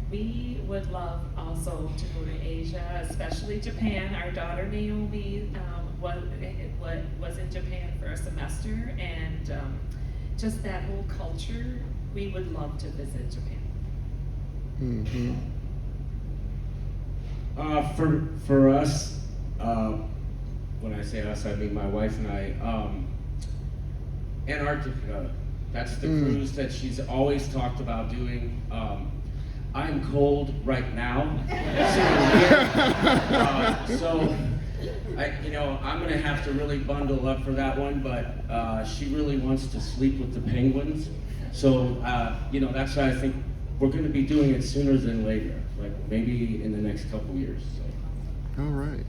We would love also to go to Asia, especially Japan. Our daughter Naomi was in Japan for a semester, and just that whole culture. We would love to visit Japan. For us, when I say us, I mean my wife and I. Antarctica. That's the cruise that she's always talked about doing. I'm cold right now, so I'm gonna have to really bundle up for that one. But she really wants to sleep with the penguins. So, that's why I think we're going to be doing it sooner than later, like maybe in the next couple years. So. All right.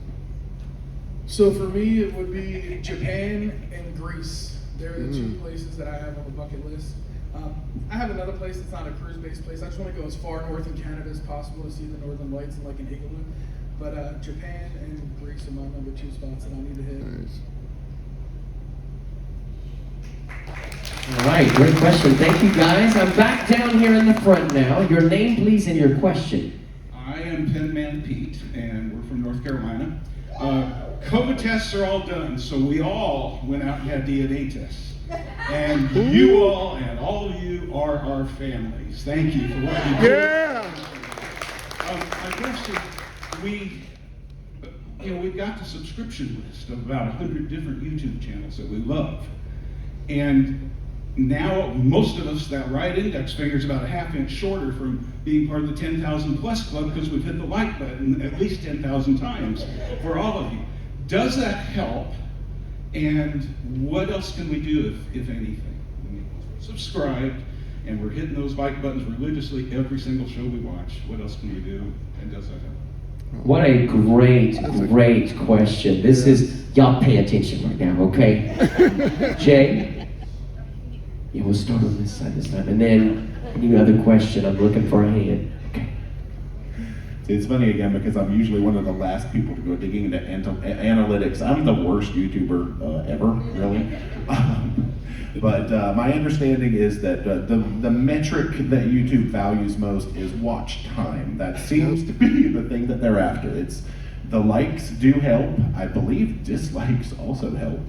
So for me, it would be Japan and Greece. They're the two places that I have on the bucket list. I have another place that's not a cruise-based place. I just want to go as far north in Canada as possible to see the northern lights and like an igloo. But Japan and Greece are my number 2 spots that I need to hit. Nice. All right, great question. Thank you, guys. I'm back down here in the front now. Your name, please, and your question. I am Penman Pete, and we're from North Carolina. COVID tests are all done, so we all went out and had DNA tests. And you all and all of you are our families. Thank you for what you do. Yeah! My question, we've got the subscription list of about 100 different YouTube channels that we love. And now most of us, that right index finger is about a ½ inch shorter from being part of the 10,000 plus club because we've hit the like button at least 10,000 times for all of you. Does that help? And what else can we do, if anything? We're subscribed and we're hitting those like buttons religiously every single show we watch. What else can we do? And does that help? What a great question. This is, y'all pay attention right now, okay? Jay? Yeah, we'll start on this side this time. And then, any other question, I'm looking for a hand. Okay. It's funny again because I'm usually one of the last people to go digging into analytics. I'm the worst YouTuber ever, really. But my understanding is that the metric that YouTube values most is watch time. That seems to be the thing that they're after. It's the likes do help. I believe dislikes also help.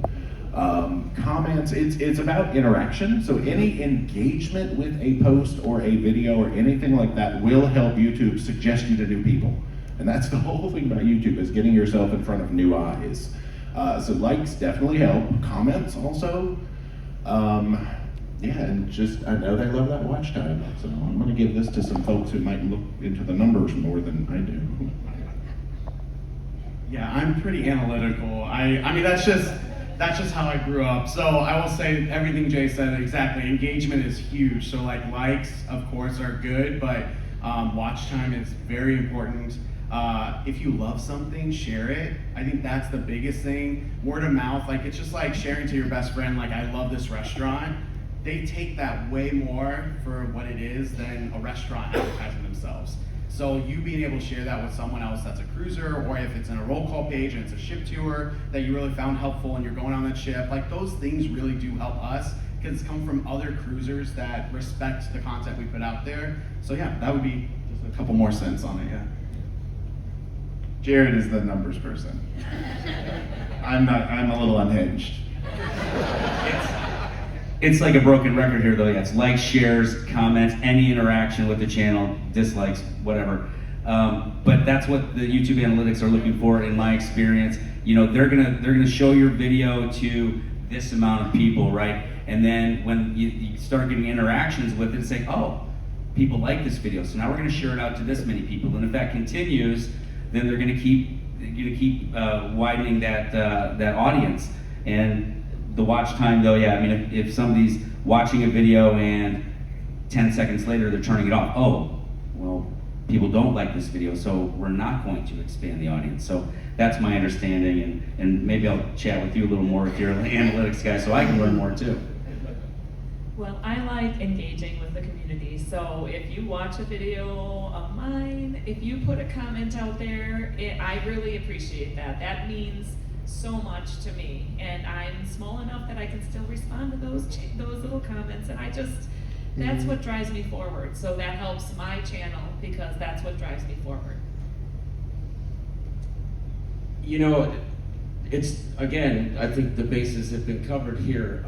Comments, it's about interaction. So any engagement with a post or a video or anything like that will help YouTube suggest you to new people. And that's the whole thing about YouTube, is getting yourself in front of new eyes. So likes definitely help. Comments also. Yeah, and just, I know they love that watch time. So I'm gonna give this to some folks who might look into the numbers more than I do. Yeah, I'm pretty analytical. I mean, that's just how I grew up. So I will say everything Jay said exactly. Engagement is huge. So like likes, of course, are good, but watch time is very important. If you love something, share it. I think that's the biggest thing. Word of mouth, like it's just like sharing to your best friend, like I love this restaurant. They take that way more for what it is than a restaurant advertising themselves. So you being able to share that with someone else that's a cruiser, or if it's in a roll call page and it's a ship tour that you really found helpful and you're going on that ship, like those things really do help us because it's come from other cruisers that respect the content we put out there. So yeah, that would be just a couple more cents on it, yeah. Jared is the numbers person. I'm a little unhinged. It's like a broken record here though. Yeah, it's likes, shares, comments, any interaction with the channel, dislikes, whatever. But that's what the YouTube analytics are looking for in my experience. You know, they're gonna show your video to this amount of people, right? And then when you start getting interactions with it, say, oh, people like this video, so now we're gonna share it out to this many people. And if that continues, then they're gonna keep widening that audience. And the watch time though, yeah, I mean, if somebody's watching a video and 10 seconds later they're turning it off, oh, well, people don't like this video, so we're not going to expand the audience. So that's my understanding, and maybe I'll chat with you a little more if you're an analytics guy so I can learn more too. Well, I like engaging with the community, so if you watch a video of mine, if you put a comment out there, I really appreciate that. That means so much to me, and I'm small enough that I can still respond to those little comments, and that's what drives me forward. So that helps my channel because that's what drives me forward. You know, it's, again, I think the bases have been covered here.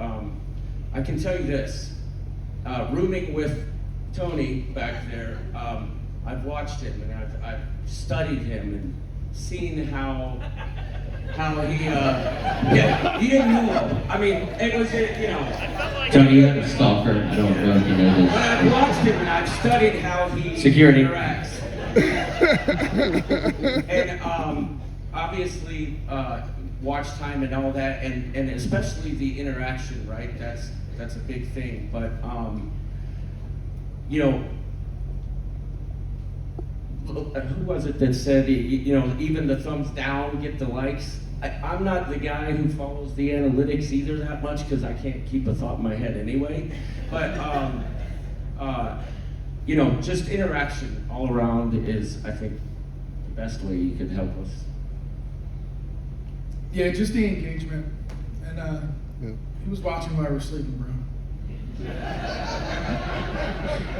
I can tell you this, rooming with Tony back there, I've watched him and I've studied him and seen how he, yeah, you didn't know. I mean, it was, you know. Tony, you're a stalker. I don't know if you know this. But I've watched him and I've studied how he interacts. And obviously, watch time and all that, and especially the interaction, right? That's a big thing. But you know, who was it that said, you know, even the thumbs down get the likes? I'm not the guy who follows the analytics either that much because I can't keep a thought in my head anyway. But you know, just interaction all around is, I think, the best way you can help us. Yeah, just the engagement. And he was watching while I was sleeping, bro.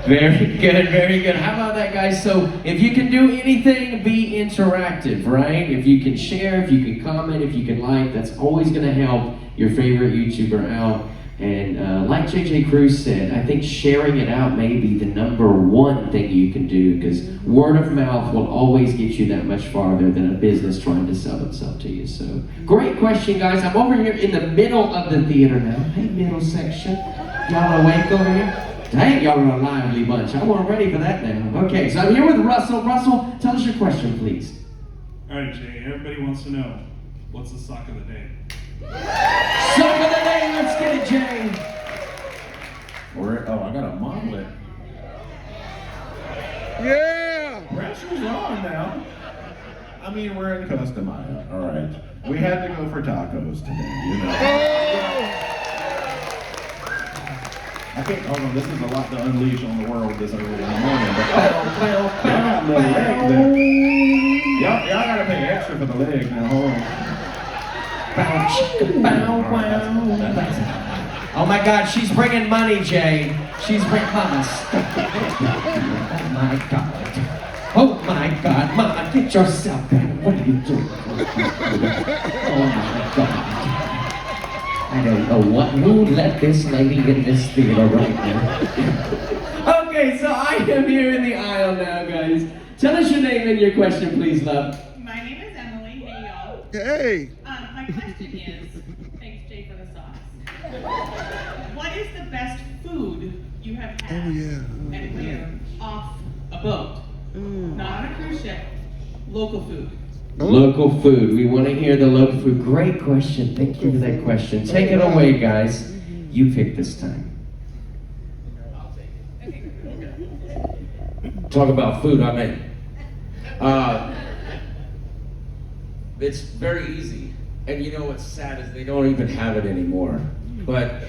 Very good, very good. How about that, guys? So if you can do anything, be interactive, right? If you can share, if you can comment, if you can like, that's always going to help your favorite YouTuber out. And like JJ Cruz said, I think sharing it out may be the #1 thing you can do, because word of mouth will always get you that much farther than a business trying to sell itself to you. So great question, guys. I'm over here in the middle of the theater now. Hey, middle section. Y'all awake over here? Dang, y'all are a lively bunch. I wasn't ready for that now. Okay, so I'm here with Russell. Russell, tell us your question, please. All right, Jay, everybody wants to know, what's the sock of the day? Sock of the day, let's get it, Jay. I gotta model it. Yeah! Pressure's on now. I mean, we're in Costa Maya, all right. We had to go for tacos today, you know. I can't, hold on, this is a lot to unleash on the world this early in the morning. But, the leg there. Y'all gotta pay extra for the leg now, hold on. Oh my God, she's bringing money, Jay. She's bringing Mama. Oh my God. Oh my God, Mama, get yourself down. What are you doing? Oh my God. I don't know who let this lady in this theater right now. Okay, so I am here in the aisle now, guys. Tell us your name and your question, please, love. My name is Emily. Hey, y'all. Hey. My question is, thanks, Jay, for the sauce. What is the best food you have had and where off a boat? Not on a cruise ship. Local food. Local food. We want to hear the local food. Great question. Thank you for that question. Take it away, guys. You pick this time. Talk about food, I'm in. It's very easy. And you know what's sad is they don't even have it anymore. But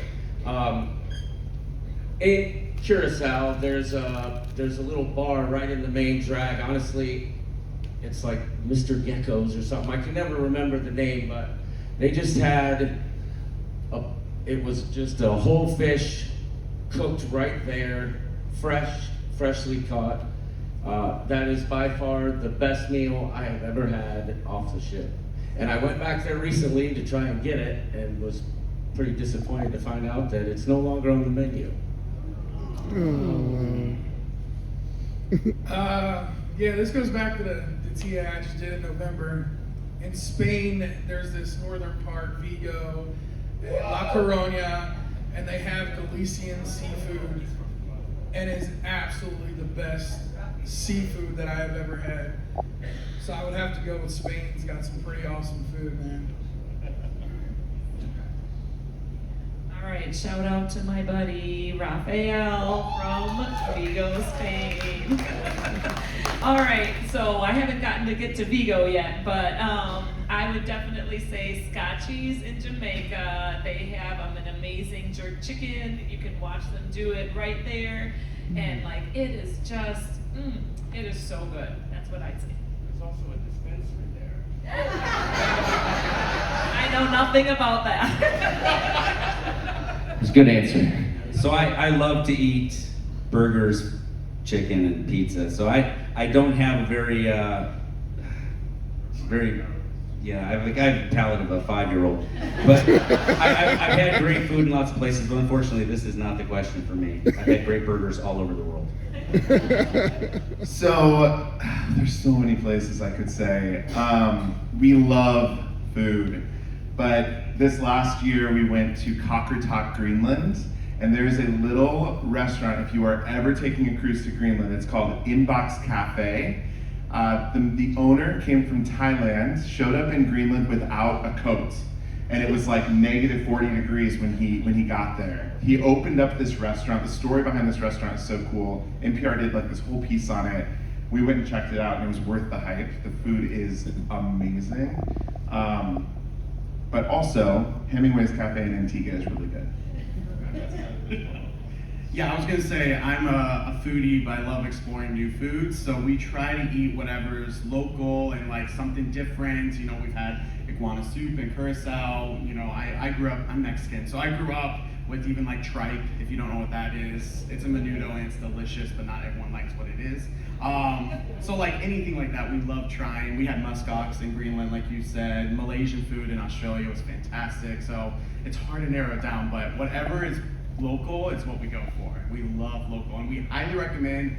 in Curacao, there's a little bar right in the main drag. Honestly, it's like Mr. Gecko's or something. I can never remember the name, but they just had it was just a whole fish cooked right there, freshly caught. That is by far the best meal I have ever had off the ship. And I went back there recently to try and get it and was pretty disappointed to find out that it's no longer on the menu. Yeah, this goes back to the TA I just did in November. In Spain, there's this northern part, Vigo, and La Coruña, and they have Galician seafood, and it's absolutely the best seafood that I have ever had. So I would have to go with Spain. It's got some pretty awesome food, man. All right, shout out to my buddy Rafael from Vigo, Spain. All right, so I haven't gotten to get to Vigo yet, but I would definitely say Scotchies in Jamaica. They have an amazing jerk chicken. You can watch them do it right there, and like it is just, it is so good. That's what I'd say. There's also a dispensary there. I know nothing about that. It's a good answer. So I love to eat burgers, chicken, and pizza. So I don't have a very I have a palate of a 5-year-old. But I've had great food in lots of places, but unfortunately this is not the question for me. I've had great burgers all over the world. So, there's so many places I could say. We love food, but this last year we went to Qaqortoq, Greenland, and there's a little restaurant, if you are ever taking a cruise to Greenland, it's called Inbox Cafe. The owner came from Thailand, showed up in Greenland without a coat, and it was like -40 degrees when he got there. He opened up this restaurant. The story behind this restaurant is so cool. NPR did like this whole piece on it. We went and checked it out, and it was worth the hype. The food is amazing. But also, Hemingway's Cafe in Antigua is really good. Yeah, I was gonna say, I'm a foodie, but I love exploring new foods. So we try to eat whatever's local and like something different. You know, we've had iguana soup in Curacao. You know, I'm Mexican, so I grew up with even like tripe, if you don't know what that is. It's a menudo and it's delicious, but not everyone likes what it is. So like anything like that, we love trying. We had muskox in Greenland, like you said. Malaysian food in Australia was fantastic. So it's hard to narrow it down, but whatever is local is what we go for. We love local, and we highly recommend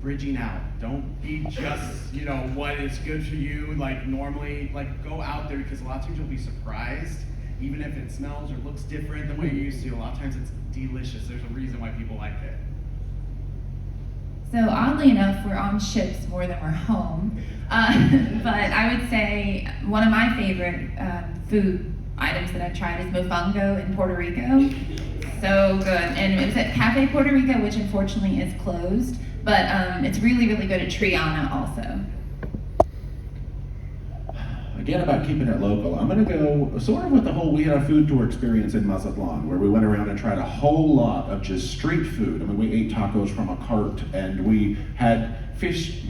bridging out. Don't be just, you know, what is good for you. Like normally, like go out there, because a lot of times you'll be surprised, even if it smells or looks different than what you're used to. A lot of times it's delicious. There's a reason why people like it. So oddly enough, we're on ships more than we're home. But I would say one of my favorite food items that I've tried is mofongo in Puerto Rico. So good. And it was at Cafe Puerto Rico, which unfortunately is closed. But it's really, really good at Triana also. again, about keeping it local, I'm going to go sort of with the whole, we had a food tour experience in Mazatlan where we went around and tried a whole lot of just street food. I mean, we ate tacos from a cart, and we had fish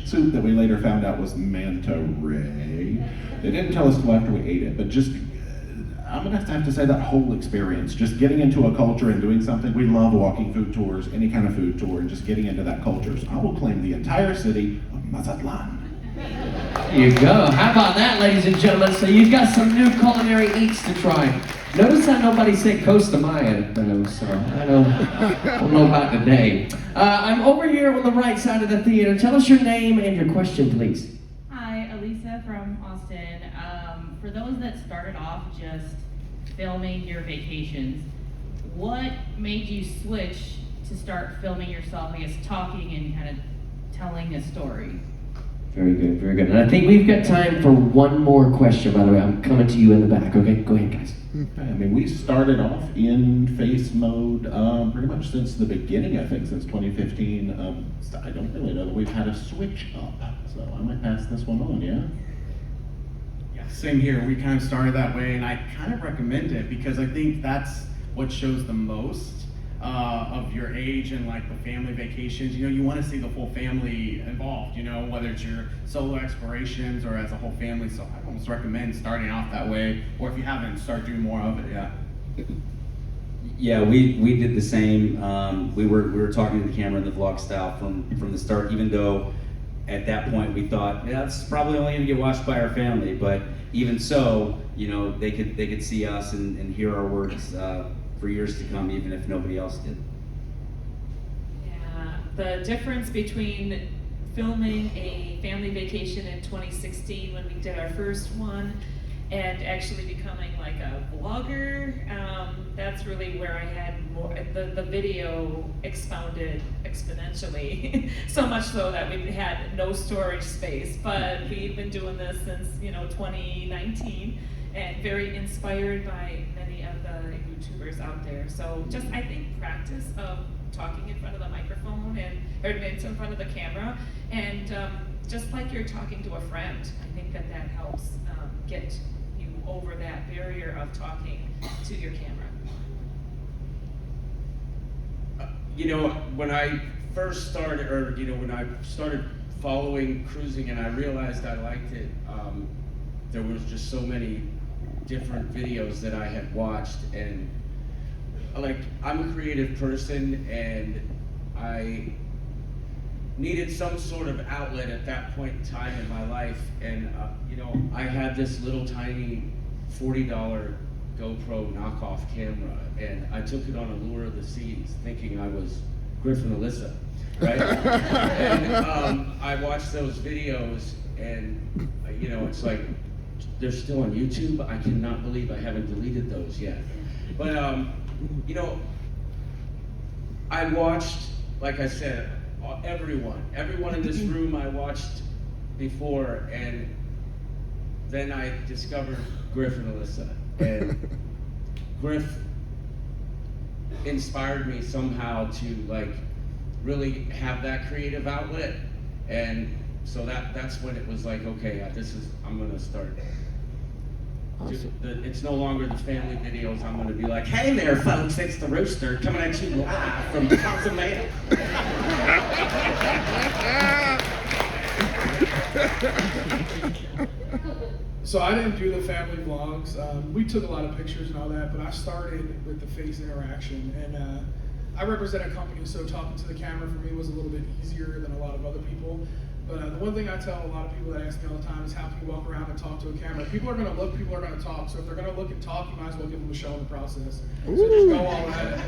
soup that we later found out was manta ray. They didn't tell us till after we ate it, but just, I'm gonna have to say that whole experience, just getting into a culture and doing something. We love walking food tours, any kind of food tour, and just getting into that culture. So I will claim the entire city of Mazatlan. There you go. How about that, ladies and gentlemen? So you've got some new culinary eats to try. Notice how nobody said Costa Maya, though, so I don't know about today. I'm over here on the right side of the theater. Tell us your name and your question, please. Hi, Elisa from Austin. For those that started off just filming your vacations, what made you switch to start filming yourself, I guess, talking and kind of telling a story? Very good, very good. And I think we've got time for one more question, by the way. I'm coming to you in the back, okay? Go ahead, guys. I mean, we started off in face mode pretty much since the beginning, I think, since 2015. So I don't really know that we've had a switch up, so I might pass this one on, yeah? Yeah, same here. We kind of started that way, and I kind of recommend it because I think that's what shows the most of your age and like the family vacations. You know, you want to see the whole family involved, you know, whether it's your solo explorations or as a whole family. So I almost recommend starting off that way, or if you haven't, start doing more of it. Yeah. Yeah, we did the same. We were talking to the camera in the vlog style from the start, even though at that point we thought, yeah, it's probably only gonna get watched by our family, but even so, you know, they could see us and hear our words for years to come, even if nobody else did. Yeah, the difference between filming a family vacation in 2016 when we did our first one and actually becoming like a vlogger, that's really where I had more, the video expounded exponentially, so much so that we had no storage space, but we've been doing this since, 2019, and very inspired by many of the YouTubers out there. So just, I think, practice of talking in front of the microphone or in front of the camera, and just like you're talking to a friend, I think that helps get you over that barrier of talking to your camera. When I first started, or when I started following cruising and I realized I liked it, there was just so many different videos that I had watched, and I'm a creative person and I needed some sort of outlet at that point in time in my life, and I had this little tiny $40 GoPro knockoff camera, and I took it on a Lure of the Seas thinking I was Griffin Alyssa, right? And I watched those videos, and it's like, they're still on YouTube. I cannot believe I haven't deleted those yet. But I watched, like I said, everyone in this room I watched before, and then I discovered Griff and Alyssa, and Griff inspired me somehow to really have that creative outlet, and so that's when it was like, okay, I'm gonna start. Awesome. It's no longer the family videos. I'm gonna be like, hey there, folks, it's the Rooster coming at you live from Cozumel. So I didn't do the family vlogs. We took a lot of pictures and all that, but I started with the face interaction, and I represent a company, so talking to the camera for me was a little bit easier than a lot of other people. But the one thing I tell a lot of people that ask me all the time is, how can you walk around and talk to a camera? People are going to look, people are going to talk. So if they're going to look and talk, you might as well give them a show in the process. So just go all at it.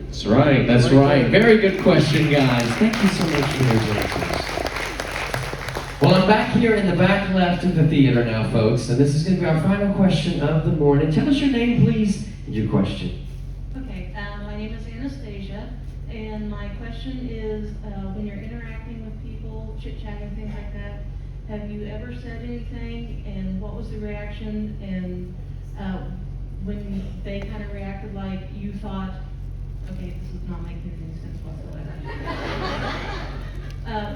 That's right, that's right. Very good question, guys. Thank you so much for those answers. Well, I'm back here in the back left of the theater now, folks, and this is going to be our final question of the morning. Tell us your name, please, and your question. Okay, my name is Anastasia, and my question is, when you're interacting with people, chit-chatting, things like that, have you ever said anything, and what was the reaction, and when they kind of reacted like you thought, okay, this is not making any sense whatsoever.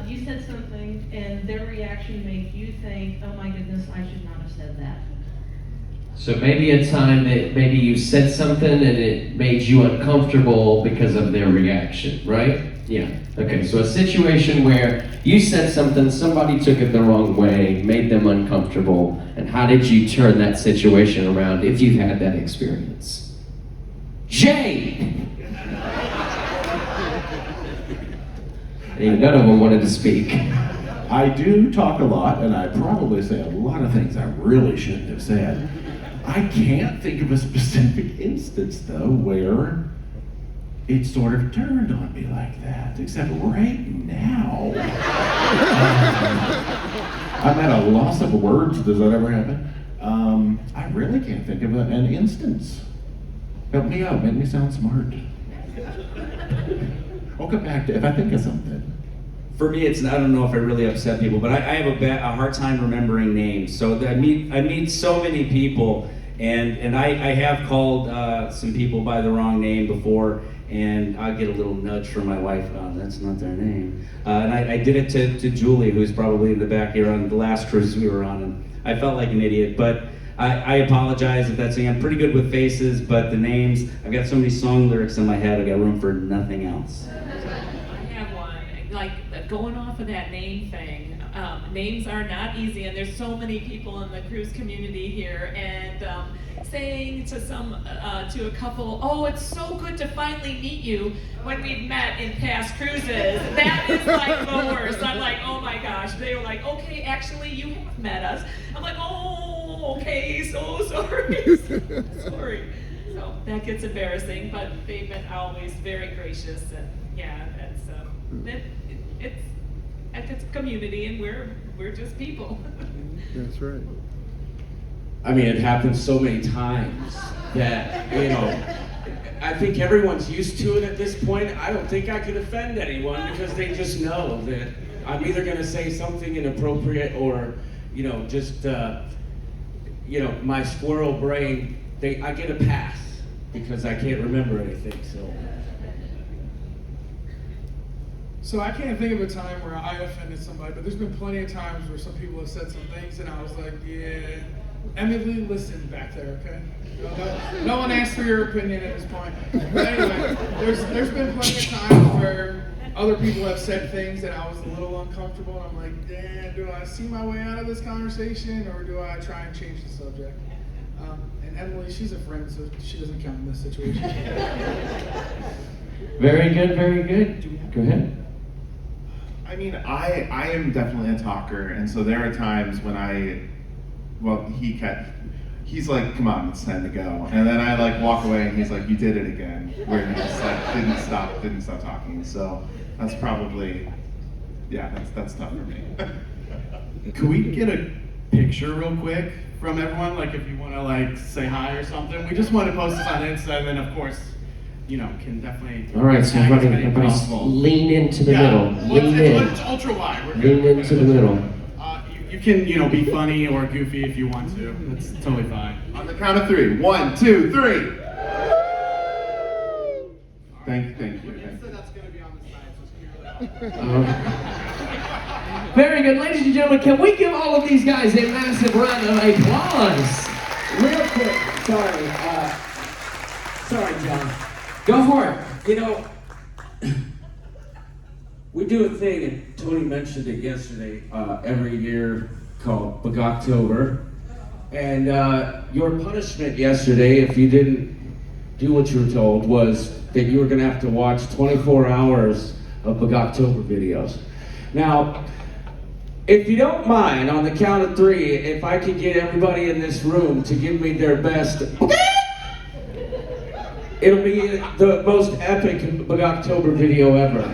You said something, and and their reaction made you think, oh my goodness, I should not have said that? So maybe a time that maybe you said something and it made you uncomfortable because of their reaction, right? Yeah. Okay, so a situation where you said something, somebody took it the wrong way, made them uncomfortable, and how did you turn that situation around if you've had that experience? Jay! None of them wanted to speak. I do talk a lot, and I probably say a lot of things I really shouldn't have said. I can't think of a specific instance, though, where it sort of turned on me like that, except right now. I'm at a loss of words. Does that ever happen? I really can't think of an instance. Help me out, make me sound smart. I'll get back to if I think of something. For me, I don't know if I really upset people, but I have a hard time remembering names. So I meet so many people, and I have called some people by the wrong name before, and I get a little nudge from my wife, oh, that's not their name. And I did it to Julie, who's probably in the back here on the last cruise we were on, and I felt like an idiot, but I apologize if that's me. I'm pretty good with faces, but the names, I've got so many song lyrics in my head, I've got room for nothing else. I have one, like going off of that name thing. Names are not easy, and there's so many people in the cruise community here, and saying to a couple, oh, it's so good to finally meet you when we've met in past cruises. That is like the worst. I'm like, oh my gosh. They were like, okay, actually you have met us. I'm like, oh, okay, so sorry. Sorry. So that gets embarrassing, but they've been always very gracious, and yeah, it's a community, and we're just people. That's right. I mean, it happens so many times that, I think everyone's used to it at this point. I don't think I could offend anyone because they just know that I'm either going to say something inappropriate or, my squirrel brain, I get a pass because I can't remember anything, So I can't think of a time where I offended somebody, but there's been plenty of times where some people have said some things and I was like, yeah. Emily, listen back there, okay? No one asked for your opinion at this point. But anyway, there's been plenty of times where other people have said things and I was a little uncomfortable. And I'm like, damn, do I see my way out of this conversation or do I try and change the subject? And Emily, she's a friend, so she doesn't count in this situation. Very good, very good. Go ahead. I mean, I am definitely a talker, and so there are times when he's like, come on, it's time to go. And then I like walk away and he's like, you did it again. Where he just like didn't stop talking. So that's probably, that's tough for me. Could we get a picture real quick from everyone? Like if you want to like say hi or something. We just want to post this on Insta, and then of course, can definitely. All right, so everybody lean into the middle. Lean in. It's ultra wide. Lean into the middle. You can, be funny or goofy if you want to. That's totally fine. On the count of 3. 1, 2, 3. Thank you. That's going to be on the side, so clear it out. Very good, ladies and gentlemen. Can we give all of these guys a massive round of applause? Real quick, sorry, John. Go for it. We do a thing, and Tony mentioned it yesterday, every year called Bugoctober. And your punishment yesterday, if you didn't do what you were told, was that you were going to have to watch 24 hours of Bugoctober videos. Now, if you don't mind, on the count of 3, if I could get everybody in this room to give me their best, it'll be the most epic Bugoctober video ever.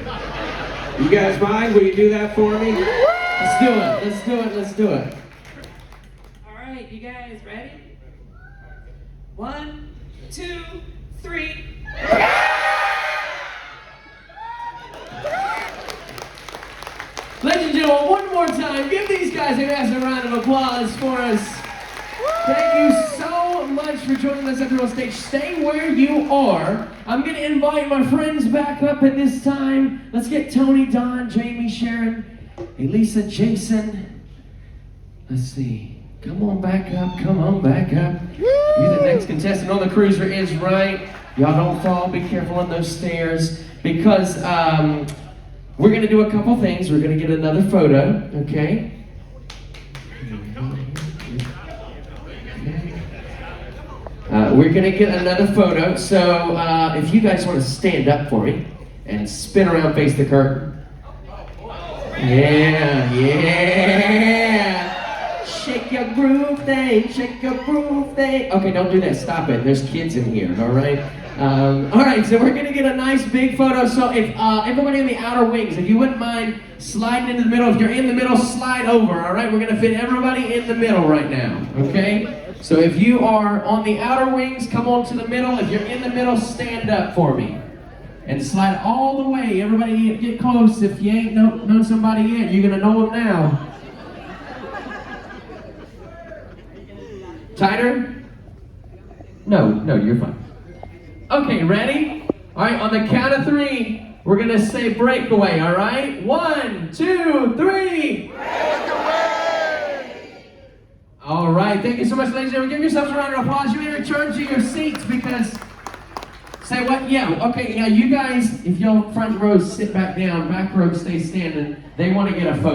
You guys mind? Will you do that for me? Let's do it. All right, you guys ready? 1, 2, 3. Ladies and gentlemen, one more time, give these guys a massive round of applause for us. Thank you so much for joining us up here on stage. Stay where you are. I'm going to invite my friends back up at this time. Let's get Tony, Don, Jamie, Sharon, Elisa, Jason. Let's see. Come on back up. Come on back up. You're the next contestant on the cruiser is right. Y'all don't fall. Be careful on those stairs because we're going to do a couple things. We're going to get another photo, okay? We're going to get another photo. So if you guys want to stand up for me and spin around, face the curtain. Yeah, yeah. Shake your groove thing, shake your groove thing. Okay, don't do that. Stop it. There's kids in here, all right? All right, so we're going to get a nice big photo. So if everybody in the outer wings, if you wouldn't mind sliding into the middle. If you're in the middle, slide over, all right? We're going to fit everybody in the middle right now, okay? So if you are on the outer wings, come on to the middle. If you're in the middle, stand up for me. And slide all the way. Everybody get close. If you ain't known somebody yet, you're going to know them now. Tighter? No, you're fine. Okay, ready? All right, on the count of 3, we're going to say breakaway, all right? 1, 2, 3. Breakaway! All right, thank you so much, ladies and gentlemen. Give yourselves a round of applause. You may return to your seats because... Say what? Yeah, okay, yeah, you guys, if y'all front rows sit back down, back rows stay standing, they want to get a photo.